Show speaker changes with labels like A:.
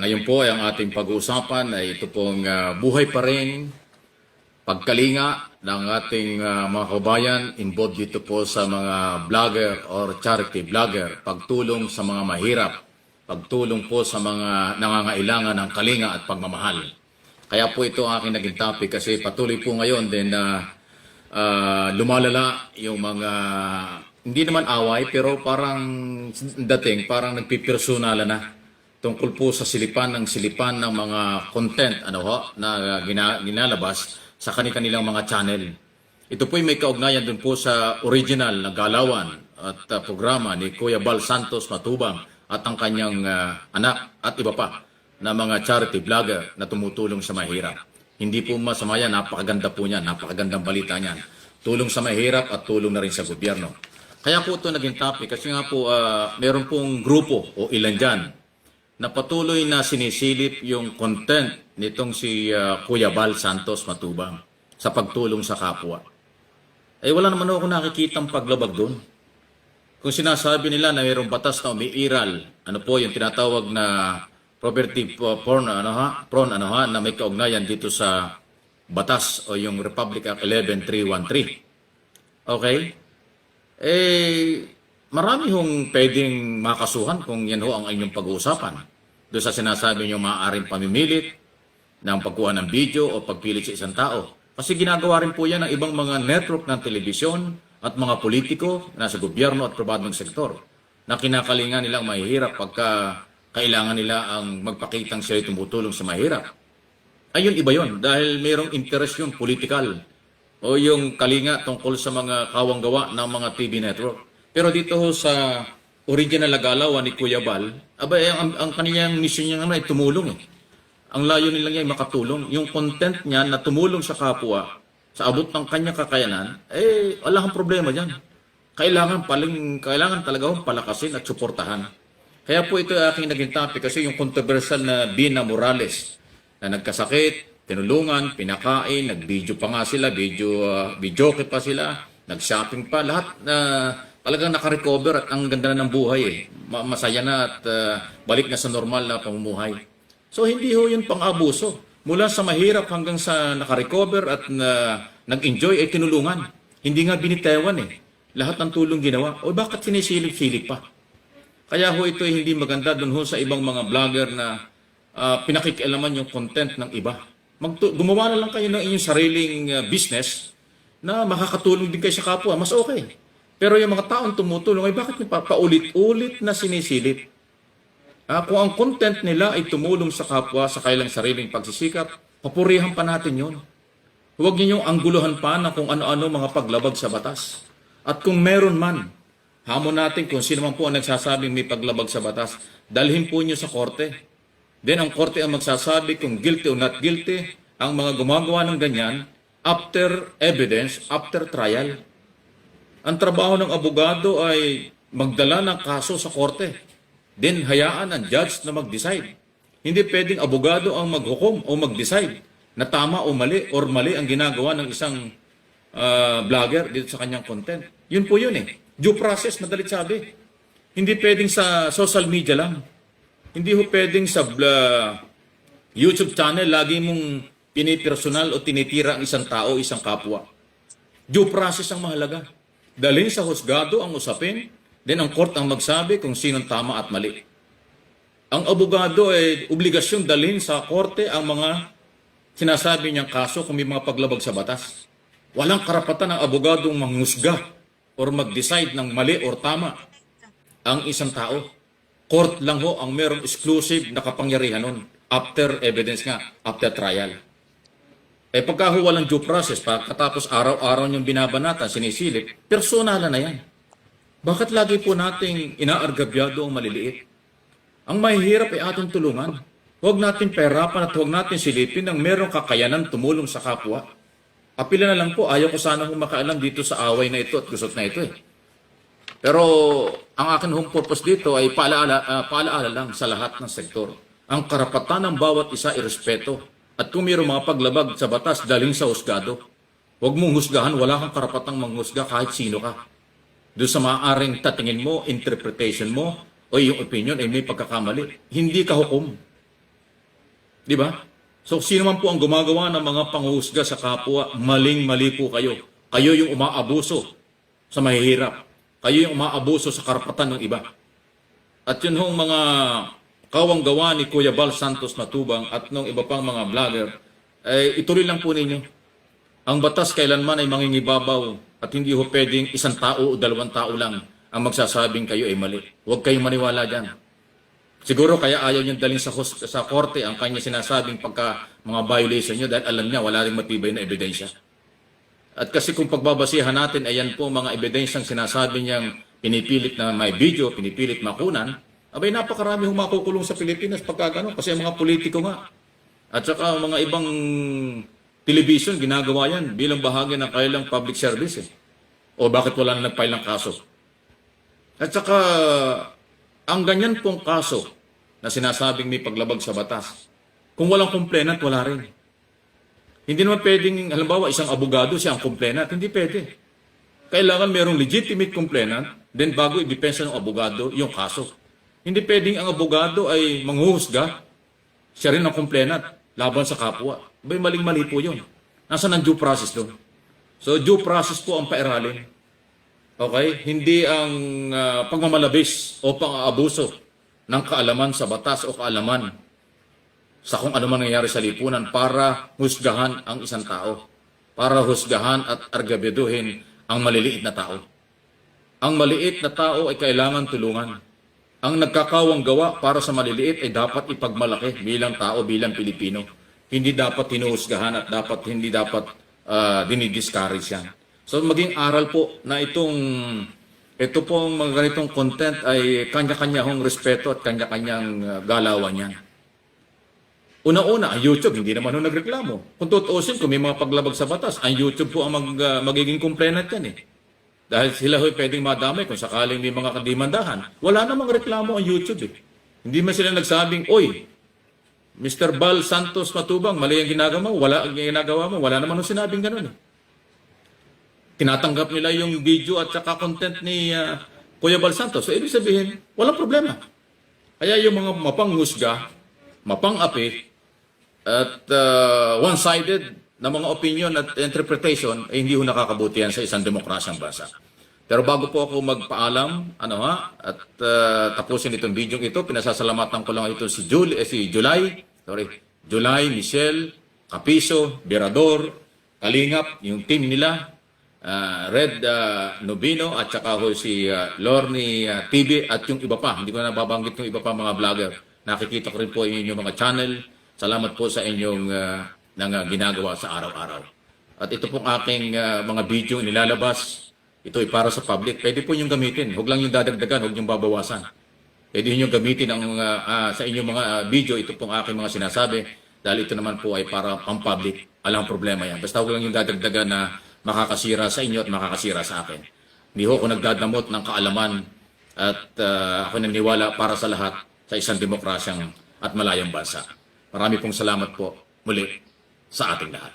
A: ngayon po ay ang ating pag-uusapan ay ito pong buhay pa rin, pagkalinga ng ating mga kabayan involved dito po sa mga vlogger or charity vlogger, pagtulong sa mga mahirap, pagtulong po sa mga nangangailangan ng kalinga at pagmamahal. Kaya po ito ang aking naging topic kasi patuloy po ngayon din na lumalala yung mga, hindi naman away, pero parang dating, parang nagpipersonalan na tungkol po sa silipan ng mga content na ginalabas sa kanilang mga channel. Ito po ay may kaugnayan dun po sa original na galawan at programa ni Kuya Bal Santos Matubang at ang kanyang anak at iba pa na mga charity vlogger na tumutulong sa mahirap. Hindi po masama yan, napakaganda po niyan, napakagandang balita niyan. Tulong sa mahirap at tulong na rin sa gobyerno. Kaya po ito naging topic kasi nga po meron pong grupo o ilan dyan na patuloy na sinisilip yung content nitong si Kuya Bal Santos Matubang sa pagtulong sa kapwa. Eh wala naman ako nakikitang paglabag doon. Kung sinasabi nila na mayroong batas na umiiral, ano po yung tinatawag na property porn, na may kaugnayan dito sa batas o yung Republic Act 11313. Okay? Eh, marami hong pwedeng makasuhan kung yan ho ang inyong pag-uusapan. Doon sa sinasabi nyo maaaring pamimilit ng pagkuha ng video o pagpilit sa isang tao. Kasi ginagawa rin po yan ng ibang mga network ng telebisyon at mga politiko na sa gobyerno at pribadong sektor na kinakalingan nilang mahihirap pagka kailangan nila ang magpakitang sila tumutulong sa mahirap. Ayun, iba yun. Dahil mayroong interest yung political o yung kalinga tungkol sa mga kawanggawa ng mga TV network. Pero dito sa original na galawan ni Kuya Bal, ang kanyang mission niya naman ay tumulong. Ang layo nila niya ay makatulong. Yung content niya na tumulong sa kapwa, sa abot ng kanyang kakayanan, wala kang problema dyan. Kailangan talaga palakasin at suportahan. Kaya po ito aking naging topic kasi yung controversial na Bina Morales na nagkasakit, tinulungan, pinakain, nag-video pa nga sila, videoke pa sila, nag-shopping pa, lahat na talagang nakarecover at ang ganda na ng buhay. Masaya na at balik na sa normal na pamumuhay. So hindi ho yun pang-abuso. Mula sa mahirap hanggang sa nakarecover at nag-enjoy ay tinulungan. Hindi nga binitewan Lahat ng tulong ginawa. O bakit sinisilip-silip pa? Kaya ho ito ay hindi maganda dun ho sa ibang mga vlogger na pinakikialaman yung content ng iba. Gumawa na lang kayo ng inyong sariling business na makakatulong din kayo sa kapwa. Mas okay. Pero yung mga taong tumutulong ay bakit paulit-ulit na sinisilip? Kung ang content nila ay tumulong sa kapwa sa kailang sariling pagsisikap, papurihan pa natin yun. Huwag ninyong angguluhan pa na kung ano-ano mga paglabag sa batas. At kung meron man, hamon natin kung sino man po ang nagsasabing may paglabag sa batas, dalhin po niyo sa korte. Then ang korte ang magsasabi kung guilty o not guilty ang mga gumagawa ng ganyan after evidence, after trial. Ang trabaho ng abogado ay magdala ng kaso sa korte. Then hayaan ang judge na mag-decide. Hindi pwedeng abogado ang maghukom o mag-decide na tama o mali or mali ang ginagawa ng isang vlogger dito sa kanyang content. Yun po yun Due process, madalit sabi. Hindi pwedeng sa social media lang. Hindi ho pwedeng sa YouTube channel lagi mong pinipersonal o tinitira ang isang tao, isang kapwa. Due process ang mahalaga. Dalhin sa husgado ang usapin, then ang court ang magsabi kung sinong tama at mali. Ang abogado ay obligasyon dalhin sa korte ang mga sinasabi niyang kaso kung may mga paglabag sa batas. Walang karapatan ng abogadong manghusga or mag-decide ng mali or tama ang isang tao. Court lang ho ang merong exclusive na kapangyarihan nun after evidence nga, after trial. Pagka ho walang due process, pagkatapos araw-araw niyong binabanatan, sinisilip, personalan na yan. Bakit lagi po nating inaargabyado ang maliliit? Ang mahihirap ay ating tulungan. Huwag natin perapan at huwag natin silipin ng merong kakayanan tumulong sa kapwa. Apila na lang po, ayaw ko sana makaalam dito sa away na ito at gusot na ito Pero ang akin home purpose dito ay paalaala lang sa lahat ng sektor. Ang karapatan ng bawat isa irespeto. At kung mayroong mga paglabag sa batas, dalhin sa husgado. Huwag mong husgahan, wala kang karapatang manghusga kahit sino ka. Doon sa maaaring tatingin mo, interpretation mo, o yung opinion ay may pagkakamali. Hindi ka hukom. Di ba? So, sino man po ang gumagawa ng mga panghuhusga sa kapwa, maling-mali po kayo. Kayo yung umaabuso sa mahihirap. Kayo yung umaabuso sa karapatan ng iba. At yun hong mga kawang gawa ni Kuya Bal Santos Matubang at ng iba pang mga vlogger, ituloy lang po ninyo. Ang batas kailanman ay mangingibabaw at hindi ho pwedeng isang tao o dalawang tao lang ang magsasabing kayo ay mali. Huwag kayong maniwala dyan. Siguro kaya ayaw niyang dalhin sa korte ang kanya sinasabing pagka mga violation niyo dahil alam niya wala rin matibay na ebidensya. At kasi kung pagbabasihan natin, ayan po mga ebidensyang sinasabi niyang pinipilit na may video, pinipilit makunan, abay napakarami hong makukulong sa Pilipinas pagka gano'n kasi ang mga politiko nga. At saka mga ibang television ginagawa yan bilang bahagi ng kanilang public service. O bakit wala na nag-file ng kaso? At saka ang ganyan pong kaso na sinasabing may paglabag sa batas, kung walang complainant, wala rin. Hindi naman pwedeng, halimbawa, isang abogado siya ang complainant. Hindi pwede. Kailangan mayroong legitimate complainant, then bago i-depensa ng abogado yung kaso. Hindi pwedeng ang abogado ay manghuhusga, siya rin ang complainant laban sa kapwa. Bay, maling-mali po yun. Nasaan ang due process doon? So, due process po ang pairalin. Okay? Hindi ang pagmamalabis o pang-aabuso ng kaalaman sa batas o kaalaman sa kung ano man nangyayari sa lipunan para husgahan ang isang tao. Para husgahan at argabeduhin ang maliliit na tao. Ang maliit na tao ay kailangan tulungan. Ang nagkakawang gawa para sa maliliit ay dapat ipagmalaki bilang tao, bilang Pilipino. Hindi dapat hinuhusgahan at hindi dapat dinidiscourage yan. So maging aral po na ito pong mga ganitong content ay kanya-kanya hong respeto at kanya-kanyang galawan yan. Una-una, ang YouTube, hindi naman ho nagreklamo. Kung tutuusin, kung may mga paglabag sa batas, ang YouTube po ang magiging complainant yan eh. Dahil sila ho'y pwedeng madamay kung sakaling may mga kadimandahan. Wala namang reklamo ang YouTube eh. Hindi man sila nagsabing, oy, Mr. Bal Santos Matubang, mali ang ginagawa mo. Wala naman ho sinabing ganun eh. Tinatanggap nila yung video at saka content ni Kuya Bal Santos. So, ibig sabihin, walang problema. Kaya yung mga mapanghusga, mapang-api, at one-sided na mga opinion at interpretation ay hindi ho nakakabuti yan sa isang demokrasyang bansa. Pero bago po ako magpaalam, at tapusin itong video ito, pinasasalamatan ko lang ito si July, Michelle, Capiso, Berador, Kalingap, yung team nila, Red Nobino at saka ho si Lorne TV at yung iba pa. Hindi ko na nababanggit yung iba pa mga vlogger. Nakikita ko rin po yung inyong mga channel. Salamat po sa inyong ginagawa sa araw-araw. At ito pong aking mga video nilalabas. Ito ay para sa public. Pwede po yung gamitin. Huwag lang yung dadagdagan, huwag yung babawasan. Pwede yung gamitin sa inyong mga video. Ito pong aking mga sinasabi. Dahil ito naman po ay para pang-public. Alang problema yan. Basta huwag lang yung dadagdagan na makakasira sa inyo at makakasira sa akin. Hindi ho ako nagdadamot ng kaalaman at ako naniniwala para sa lahat sa isang demokrasyang at malayang bansa. Marami pong salamat po muli sa ating lahat.